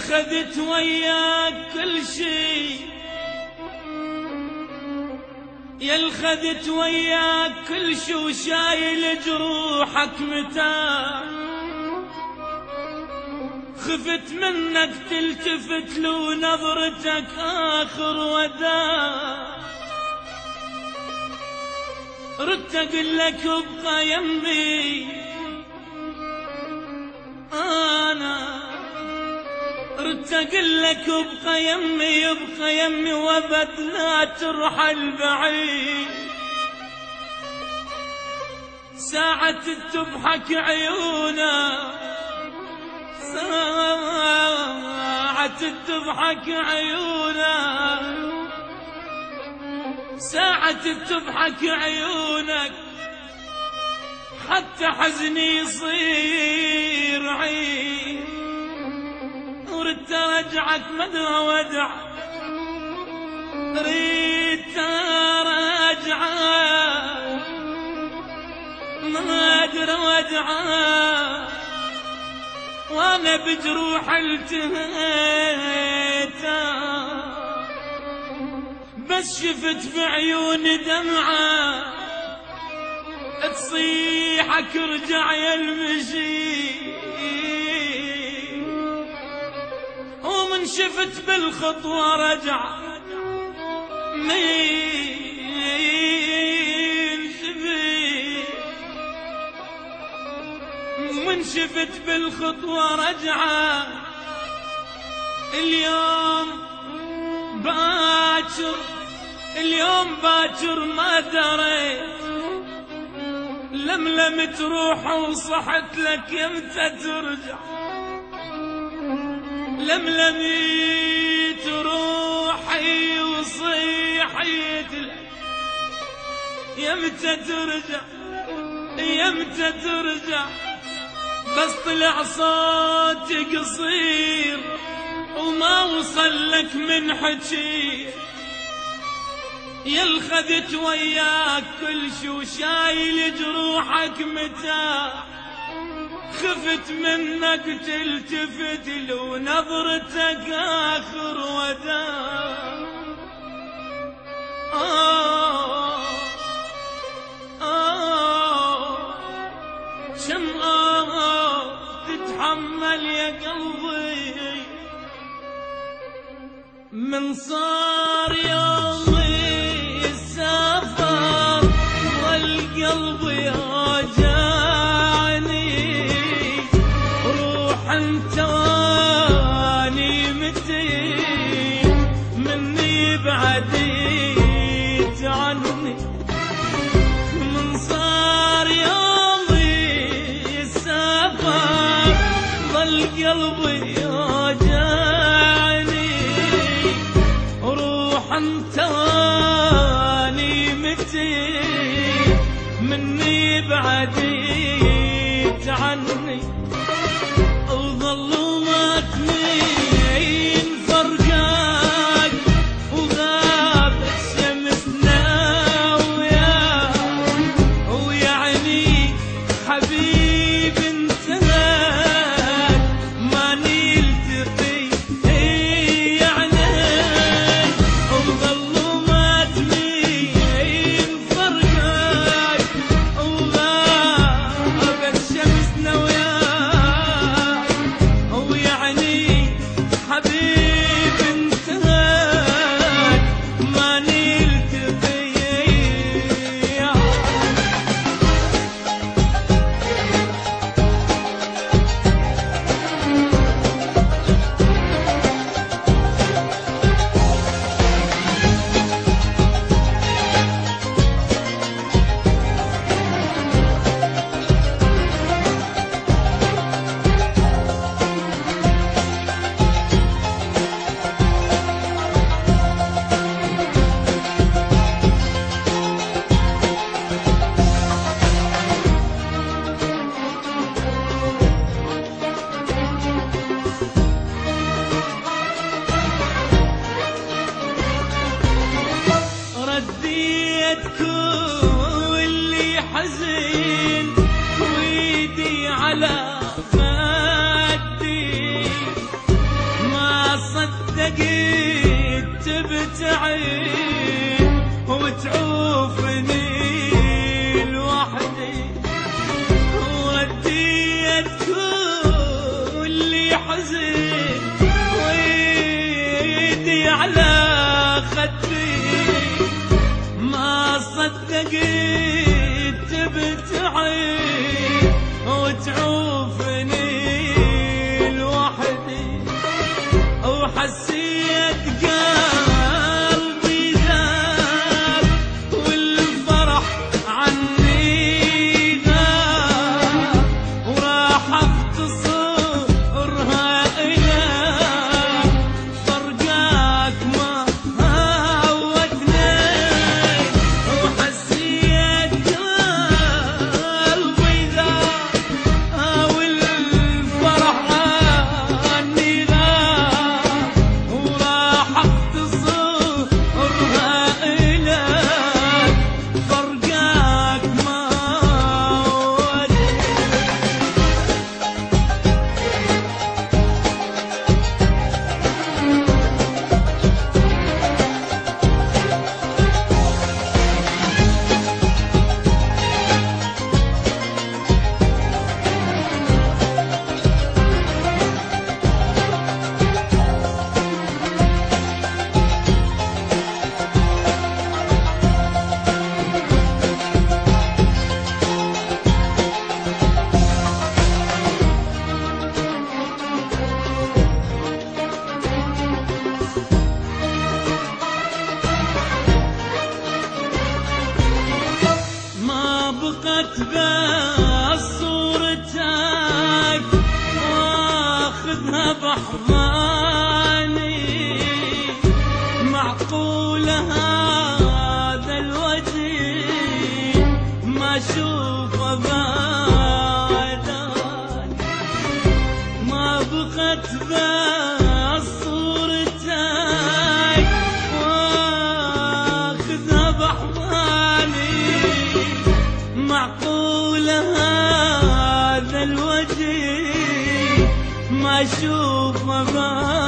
خذت وياك كل شي، يا خذت وياك كل شي وشايل جروحك متى خفت منك تلتفت لو نظرتك آخر وداع. ردت أقول لك ابقى يمي أنا، ردت أقول لك ابقى يمي ابقى يمي وابد لا ترحل بعيد. ساعة تضحك عيونا، ساعة تضحك عيونا، ساعة تضحك عيونك حتى حزني يصير عيد. ردت ارجعك مدى ودع، ردت ارجعك ما ادري ودعك وانا بجروح التهيت. بس شفت بعيوني دمعة تصيحك ارجع يا المشي، ومن شفت بالخطوة رجع من شفت بالخطوة رجع. اليوم باكر اليوم باكر ما دريت لملمت روح وصحت لك يمتى ترجع. لملمت روحي وصيحت لك يمتى ترجع يمتى ترجع. بس طلع صوتي قصير وما وصل لك من حكي. يا خذت وياك كل شي وشايل جروحك متى خفت منك تلتفت لو نظرتك آخر وداع. شم تتحمل يا قلبي من صار يومي السفر والقلب يوجعني. روح انت واني متي مني بعديت عني. من صار يومي السفر والقلب يوجعني. روح انت واني متي مني بعديت عني. وظلمتني فرقاك وغابت شمسنا وياك. ويعني حبيب انتهاك ما نلتقي يعني. وظلمتني فرقاك وغابت شمسنا وياك. ويعني حبيب انتهاك ما نلتقي. رديت كل حزين ويدي على خدي ما بس صورتك واخذها بحضاني، معقولة هذا الوجه ما اشوفه بعداني، ما بقت بس صورتك واخذها بحضاني، معقولة هذا الوجه ما اشوفه بعداني.